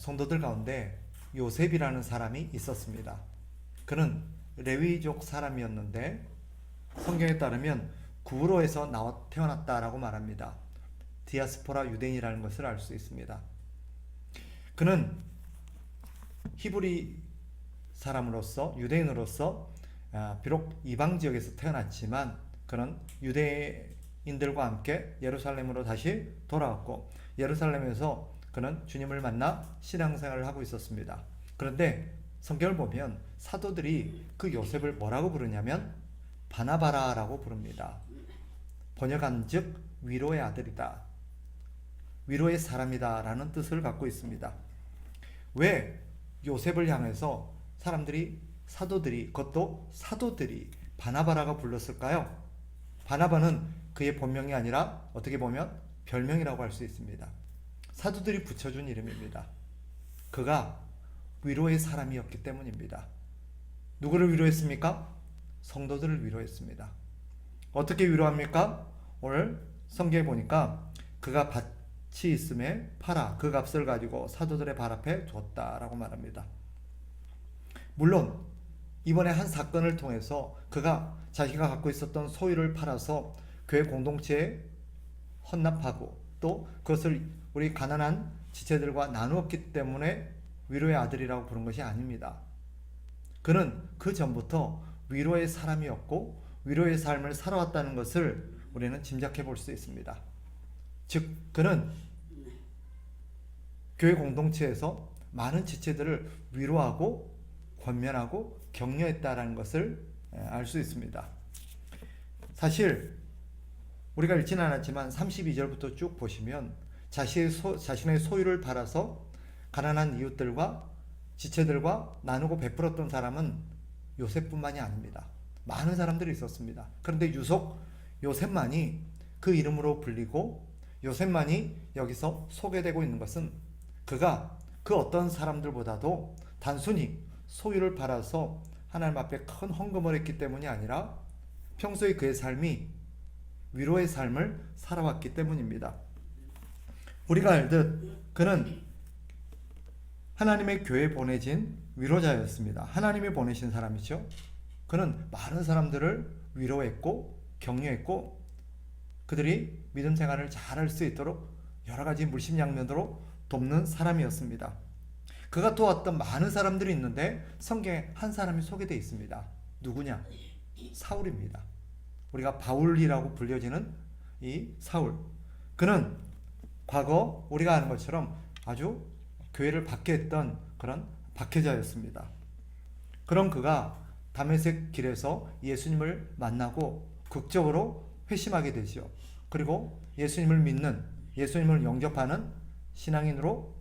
성도들 가운데 요셉이라는 사람이 있었습니다. 그는 레위족 사람이었는데 성경에 따르면 구로에서 태어났다라고 말합니다. 디아스포라 유대인이라는 것을 알 수 있습니다. 그는 히브리 사람으로서 유대인으로서 비록 이방 지역에서 태어났지만 그는 유대인들과 함께 예루살렘으로 다시 돌아왔고 예루살렘에서 그는 주님을 만나 신앙생활을 하고 있었습니다. 그런데 성경을 보면 사도들이 그 요셉을 뭐라고 부르냐면 바나바라라고 부릅니다. 번역한즉 위로의 아들이다, 위로의 사람이다 라는 뜻을 갖고 있습니다. 왜 요셉을 향해서 사도들이 그것도 사도들이 바나바라고 불렀을까요? 바나바는 그의 본명이 아니라 어떻게 보면 별명이라고 할 수 있습니다. 사도들이 붙여준 이름입니다. 그가 위로의 사람이었기 때문입니다. 누구를 위로했습니까? 성도들을 위로했습니다. 어떻게 위로합니까? 오늘 성경에 보니까 그가 밭이 있음에 팔아 그 값을 가지고 사도들의 발 앞에 줬다라고 말합니다. 물론 이번에 한 사건을 통해서 그가 자기가 갖고 있었던 소유를 팔아서 교회 공동체에 헌납하고 또 그것을 우리 가난한 지체들과 나누었기 때문에 위로의 아들이라고 부른 것이 아닙니다. 그는 그 전부터 위로의 사람이었고 위로의 삶을 살아왔다는 것을 우리는 짐작해 볼 수 있습니다. 즉 그는 교회 공동체에서 많은 지체들을 위로하고 권면하고 격려했다라는 것을 알 수 있습니다. 사실 우리가 읽지는 않았지만 32절부터 쭉 보시면 자신의 소유를 팔아서 가난한 이웃들과 지체들과 나누고 베풀었던 사람은 요셉뿐만이 아닙니다. 많은 사람들이 있었습니다. 그런데 유독 요셉만이 그 이름으로 불리고 요셉만이 여기서 소개되고 있는 것은 그가 그 어떤 사람들보다도 단순히 소유를 팔아서 하나님 앞에 큰 헌금을 했기 때문이 아니라 평소에 그의 삶이 위로의 삶을 살아왔기 때문입니다. 우리가 알듯 그는 하나님의 교회에 보내진 위로자였습니다. 하나님이 보내신 사람이죠. 그는 많은 사람들을 위로했고 격려했고 그들이 믿음 생활을 잘할 수 있도록 여러 가지 물심양면으로 돕는 사람이었습니다. 그가 도왔던 많은 사람들이 있는데 성경에 한 사람이 소개되어 있습니다. 누구냐? 사울입니다. 우리가 바울이라고 불려지는 이 사울. 그는 과거 우리가 아는 것처럼 아주 교회를 박해했던 그런 박해자였습니다. 그런 그가 다메섹 길에서 예수님을 만나고 극적으로 회심하게 되죠. 그리고 예수님을 믿는, 예수님을 영접하는 신앙인으로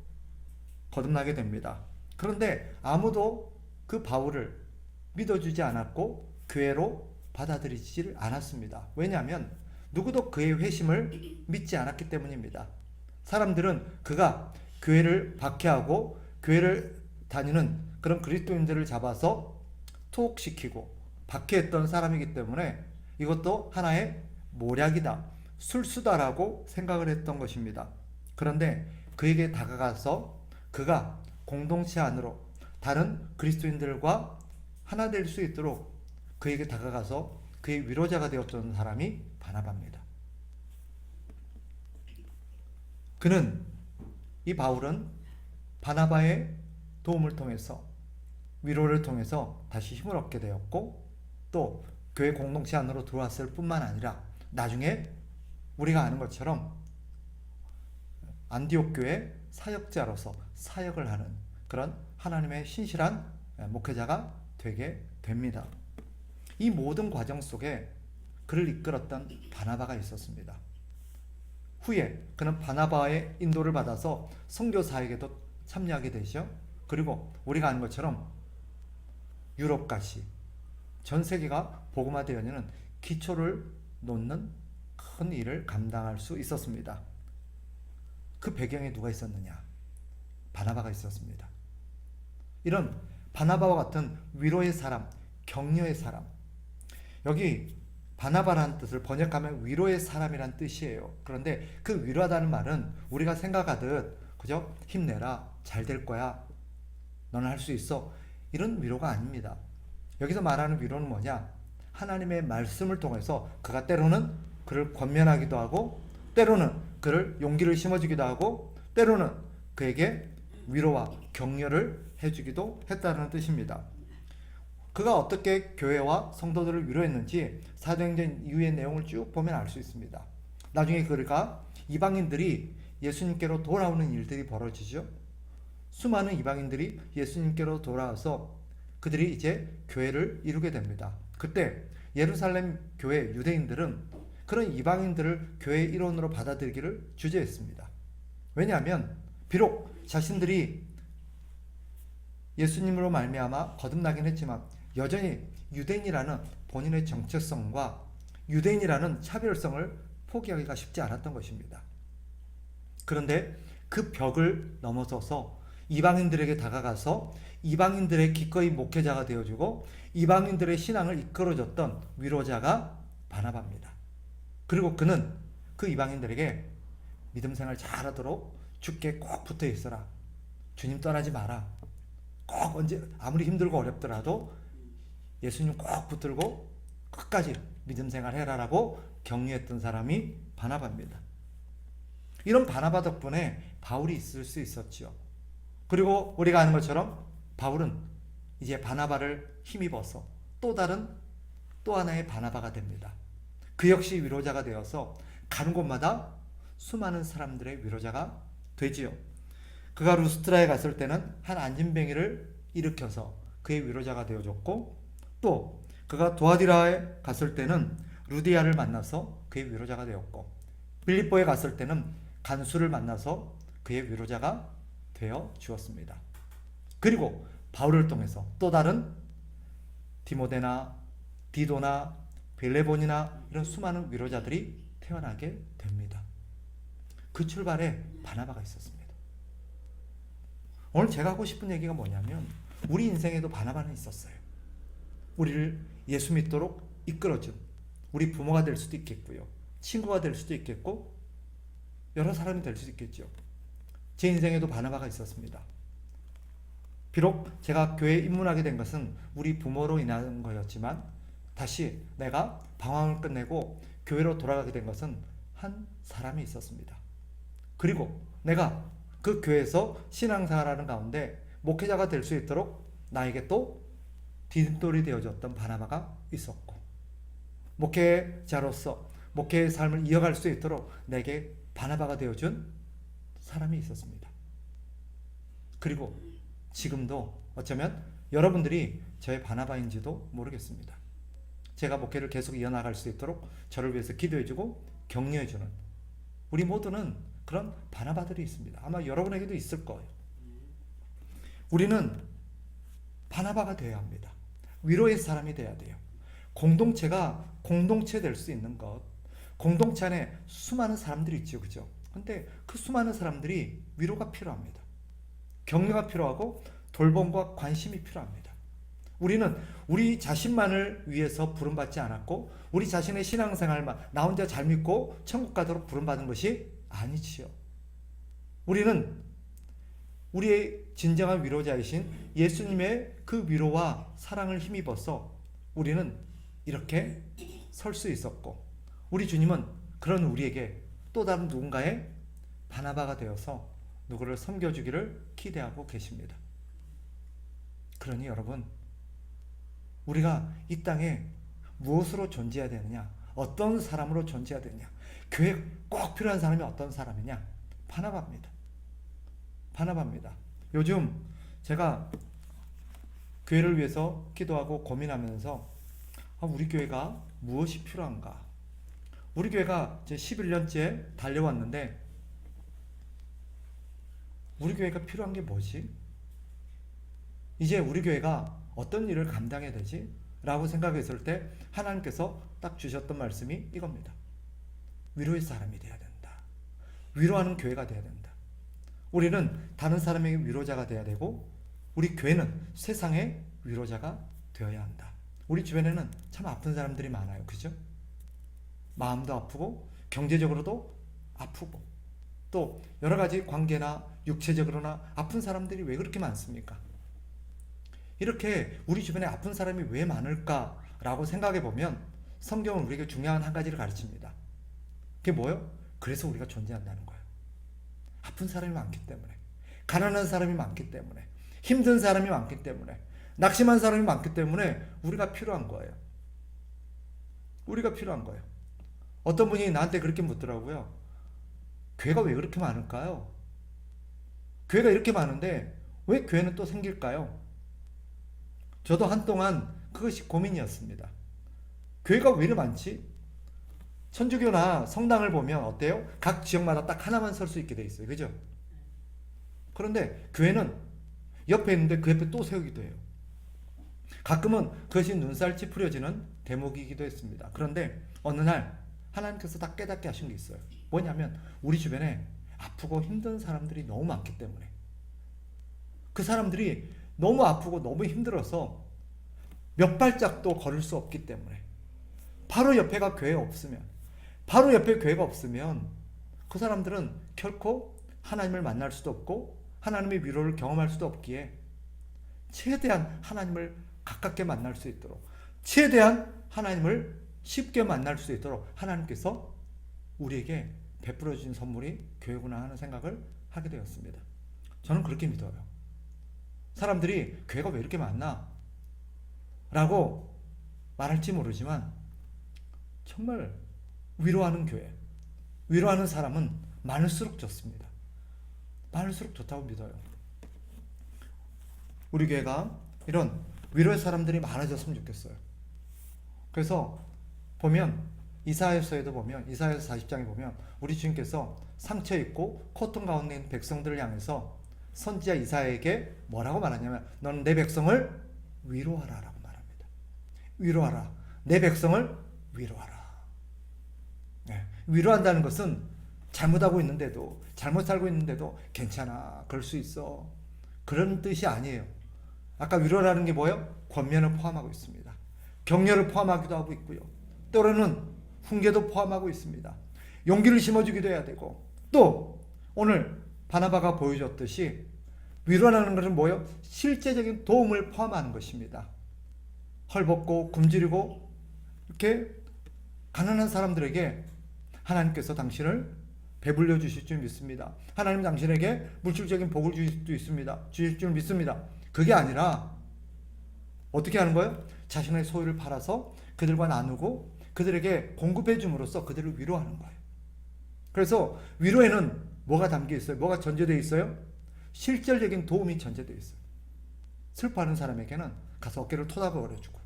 거듭나게 됩니다. 그런데 아무도 그 바울을 믿어주지 않았고 교회로 받아들이지를 않았습니다. 왜냐하면 누구도 그의 회심을 믿지 않았기 때문입니다. 사람들은 그가 교회를 박해하고 교회를 다니는 그런 그리스도인들을 잡아서 투옥시키고 박해했던 사람이기 때문에 이것도 하나의 모략이다, 술수다라고 생각을 했던 것입니다. 그런데 그에게 다가가서 그가 공동체 안으로 다른 그리스도인들과 하나 될 수 있도록 그에게 다가가서 그의 위로자가 되었던 사람이 바나바입니다. 이 바울은 바나바의 도움을 통해서 위로를 통해서 다시 힘을 얻게 되었고 또 교회 공동체 안으로 들어왔을 뿐만 아니라 나중에 우리가 아는 것처럼 안디옥 교회 사역자로서 사역을 하는 그런 하나님의 신실한 목회자가 되게 됩니다. 이 모든 과정 속에 그를 이끌었던 바나바가 있었습니다. 후에 그는 바나바의 인도를 받아서 선교 사역에도 참여하게 되죠. 그리고 우리가 아는 것처럼 유럽까지 전 세계가 복음화되어지는 기초를 놓는 큰 일을 감당할 수 있었습니다. 그 배경에 누가 있었느냐? 바나바가 있었습니다. 이런 바나바와 같은 위로의 사람, 격려의 사람. 여기 바나바라는 뜻을 번역하면 위로의 사람이란 뜻이에요. 그런데 그 위로하다는 말은 우리가 생각하듯 그죠? 힘내라, 잘 될 거야. 너는 할 수 있어. 이런 위로가 아닙니다. 여기서 말하는 위로는 뭐냐? 하나님의 말씀을 통해서 그가 때로는 그를 권면하기도 하고, 때로는 그를 용기를 심어주기도 하고, 때로는 그에게 위로와 격려를 해주기도 했다는 뜻입니다. 그가 어떻게 교회와 성도들을 위로했는지 사도행전 이후의 내용을 쭉 보면 알 수 있습니다. 나중에 그가 이방인들이 예수님께로 돌아오는 일들이 벌어지죠. 수많은 이방인들이 예수님께로 돌아와서 그들이 이제 교회를 이루게 됩니다. 그때 예루살렘 교회 유대인들은 그런 이방인들을 교회의 일원으로 받아들이기를 주저했습니다. 왜냐하면 비록 자신들이 예수님으로 말미암아 거듭나긴 했지만 여전히 유대인이라는 본인의 정체성과 유대인이라는 차별성을 포기하기가 쉽지 않았던 것입니다. 그런데 그 벽을 넘어서서 이방인들에게 다가가서 이방인들의 기꺼이 목회자가 되어주고 이방인들의 신앙을 이끌어줬던 위로자가 바나바입니다. 그리고 그는 그 이방인들에게 믿음 생활 잘하도록 주께 꼭 붙어 있어라. 주님 떠나지 마라. 꼭 언제 아무리 힘들고 어렵더라도 예수님 꼭 붙들고 끝까지 믿음 생활 해라라고 격려했던 사람이 바나바입니다. 이런 바나바 덕분에 바울이 있을 수 있었죠. 그리고 우리가 아는 것처럼 바울은 이제 바나바를 힘입어서 또 하나의 바나바가 됩니다. 그 역시 위로자가 되어서 가는 곳마다 수많은 사람들의 위로자가 되지요. 그가 루스트라에 갔을 때는 한 안진뱅이를 일으켜서 그의 위로자가 되어줬고, 또 그가 도아디라에 갔을 때는 루디아를 만나서 그의 위로자가 되었고, 빌립보에 갔을 때는 간수를 만나서 그의 위로자가 되어 주었습니다. 그리고 바울을 통해서 또 다른 디모데나 디도나 빌레본이나 이런 수많은 위로자들이 태어나게 됩니다. 그 출발에 바나바가 있었습니다. 오늘 제가 하고 싶은 얘기가 뭐냐면 우리 인생에도 바나바는 있었어요. 우리를 예수 믿도록 이끌어준 우리 부모가 될 수도 있겠고요. 친구가 될 수도 있겠고 여러 사람이 될 수도 있겠죠. 제 인생에도 바나바가 있었습니다. 비록 제가 교회에 입문하게 된 것은 우리 부모로 인한 거였지만 다시 내가 방황을 끝내고 교회로 돌아가게 된 것은 한 사람이 있었습니다. 그리고 내가 그 교회에서 신앙생활하는 가운데 목회자가 될 수 있도록 나에게 또 디딤돌이 되어줬던 바나바가 있었고, 목회자로서 목회의 삶을 이어갈 수 있도록 내게 바나바가 되어준 사람이 있었습니다. 그리고 지금도 어쩌면 여러분들이 저의 바나바인지도 모르겠습니다. 제가 목회를 계속 이어나갈 수 있도록 저를 위해서 기도해주고 격려해주는 우리 모두는 그런 바나바들이 있습니다. 아마 여러분에게도 있을 거예요. 우리는 바나바가 되어야 합니다. 위로의 사람이 되어야 돼요. 공동체가 공동체 될 수 있는 것, 공동체 안에 수많은 사람들이 있죠, 그죠? 근데 그 수많은 사람들이 위로가 필요합니다. 격려가 필요하고 돌봄과 관심이 필요합니다. 우리는 우리 자신만을 위해서 부름받지 않았고 우리 자신의 신앙생활만 나 혼자 잘 믿고 천국 가도록 부름받은 것이 아니지요. 우리는 우리의 진정한 위로자이신 예수님의 그 위로와 사랑을 힘입어서 우리는 이렇게 설 수 있었고, 우리 주님은 그런 우리에게 또 다른 누군가의 바나바가 되어서 누구를 섬겨주기를 기대하고 계십니다. 그러니 여러분, 우리가 이 땅에 무엇으로 존재해야 되느냐, 어떤 사람으로 존재해야 되느냐, 교회에 꼭 필요한 사람이 어떤 사람이냐, 바나바입니다. 바나바입니다. 요즘 제가 교회를 위해서 기도하고 고민하면서 우리 교회가 무엇이 필요한가? 우리 교회가 이제 11년째 달려왔는데 우리 교회가 필요한 게 뭐지? 이제 우리 교회가 어떤 일을 감당해야 되지? 라고 생각했을 때 하나님께서 딱 주셨던 말씀이 이겁니다. 위로의 사람이 돼야 된다. 위로하는 교회가 돼야 된다. 우리는 다른 사람에게 위로자가 돼야 되고 우리 교회는 세상의 위로자가 되어야 한다. 우리 주변에는 참 아픈 사람들이 많아요. 그죠? 마음도 아프고 경제적으로도 아프고 또 여러 가지 관계나 육체적으로나 아픈 사람들이 왜 그렇게 많습니까? 이렇게 우리 주변에 아픈 사람이 왜 많을까라고 생각해 보면 성경은 우리에게 중요한 한 가지를 가르칩니다. 그게 뭐예요? 그래서 우리가 존재한다는 거예요. 아픈 사람이 많기 때문에, 가난한 사람이 많기 때문에, 힘든 사람이 많기 때문에, 낙심한 사람이 많기 때문에 우리가 필요한 거예요. 우리가 필요한 거예요. 어떤 분이 나한테 그렇게 묻더라고요. 교회가 왜 그렇게 많을까요? 교회가 이렇게 많은데 왜 교회는 또 생길까요? 저도 한동안 그것이 고민이었습니다. 교회가 왜 이렇게 많지? 천주교나 성당을 보면 어때요? 각 지역마다 딱 하나만 설 수 있게 돼 있어요. 그죠? 그런데 교회는 옆에 있는데 그 옆에 또 세우기도 해요. 가끔은 그것이 눈살 찌푸려지는 대목이기도 했습니다. 그런데 어느 날 하나님께서 다 깨닫게 하신 게 있어요. 뭐냐면 우리 주변에 아프고 힘든 사람들이 너무 많기 때문에, 그 사람들이 너무 아프고 너무 힘들어서 몇 발짝도 걸을 수 없기 때문에, 바로 옆에가 교회가 없으면, 바로 옆에 교회가 없으면 그 사람들은 결코 하나님을 만날 수도 없고 하나님의 위로를 경험할 수도 없기에 최대한 하나님을 가깝게 만날 수 있도록, 최대한 하나님을 쉽게 만날 수 있도록 하나님께서 우리에게 베풀어 주신 선물이 교회구나 하는 생각을 하게 되었습니다. 저는 그렇게 믿어요. 사람들이 교회가 왜 이렇게 많나? 라고 말할지 모르지만 정말 위로하는 교회, 위로하는 사람은 많을수록 좋습니다. 많을수록 좋다고 믿어요. 우리 교회가 이런 위로의 사람들이 많아졌으면 좋겠어요. 그래서 보면 이사야서에도 보면, 이사야서 40장에 보면 우리 주님께서 상처 입고 고통 가운데 있는 백성들을 향해서 선지자 이사야에게 뭐라고 말하냐면 너는 내 백성을 위로하라 라고 말합니다. 위로하라. 내 백성을 위로하라. 네. 위로한다는 것은 잘못하고 있는데도, 잘못 살고 있는데도 괜찮아, 그럴 수 있어, 그런 뜻이 아니에요. 아까 위로라는 게 뭐예요? 권면을 포함하고 있습니다. 격려를 포함하기도 하고 있고요. 때로는 훈계도 포함하고 있습니다. 용기를 심어주기도 해야 되고, 또 오늘 바나바가 보여줬듯이 위로라는 것은 뭐예요? 실제적인 도움을 포함하는 것입니다. 헐벗고 굶주리고 이렇게 가난한 사람들에게 하나님께서 당신을 배불려 주실 줄 믿습니다. 하나님 당신에게 물질적인 복을 주실 수 있습니다. 주실 줄 믿습니다. 그게 아니라 어떻게 하는 거예요? 자신의 소유를 팔아서 그들과 나누고 그들에게 공급해 줌으로써 그들을 위로하는 거예요. 그래서 위로에는 뭐가 담겨 있어요? 뭐가 전제되어 있어요? 실질적인 도움이 전제되어 있어요. 슬퍼하는 사람에게는 가서 어깨를 토닥여주고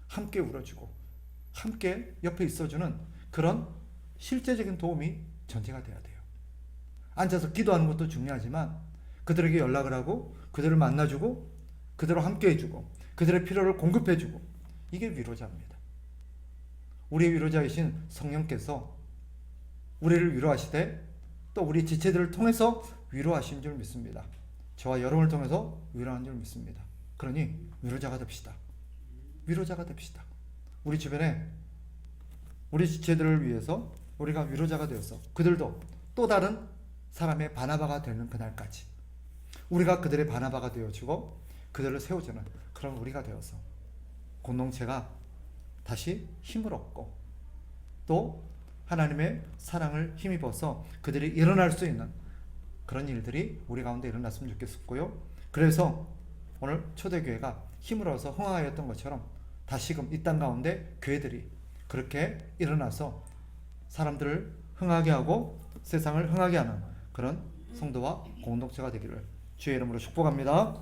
함께 울어주고 함께 옆에 있어주는 그런 실제적인 도움이 전제가 돼야 돼요. 앉아서 기도하는 것도 중요하지만 그들에게 연락을 하고 그들을 만나주고 그들과 함께 해주고 그들의 필요를 공급해주고, 이게 위로자입니다. 우리의 위로자이신 성령께서 우리를 위로하시되 또 우리 지체들을 통해서 위로하신 줄 믿습니다. 저와 여러분을 통해서 위로하는 줄 믿습니다. 그러니 위로자가 됩시다. 위로자가 됩시다. 우리 주변에 우리 지체들을 위해서 우리가 위로자가 되어서 그들도 또 다른 사람의 바나바가 되는 그날까지 우리가 그들의 바나바가 되어주고 그들을 세워주는 그런 우리가 되어서 공동체가 다시 힘을 얻고 또 하나님의 사랑을 힘입어서 그들이 일어날 수 있는 그런 일들이 우리 가운데 일어났으면 좋겠었고요. 그래서 오늘 초대교회가 힘을 얻어서 흥하였던 것처럼 다시금 이 땅 가운데 교회들이 그렇게 일어나서 사람들을 흥하게 하고 세상을 흥하게 하는 그런 성도와 공동체가 되기를 주의 이름으로 축복합니다.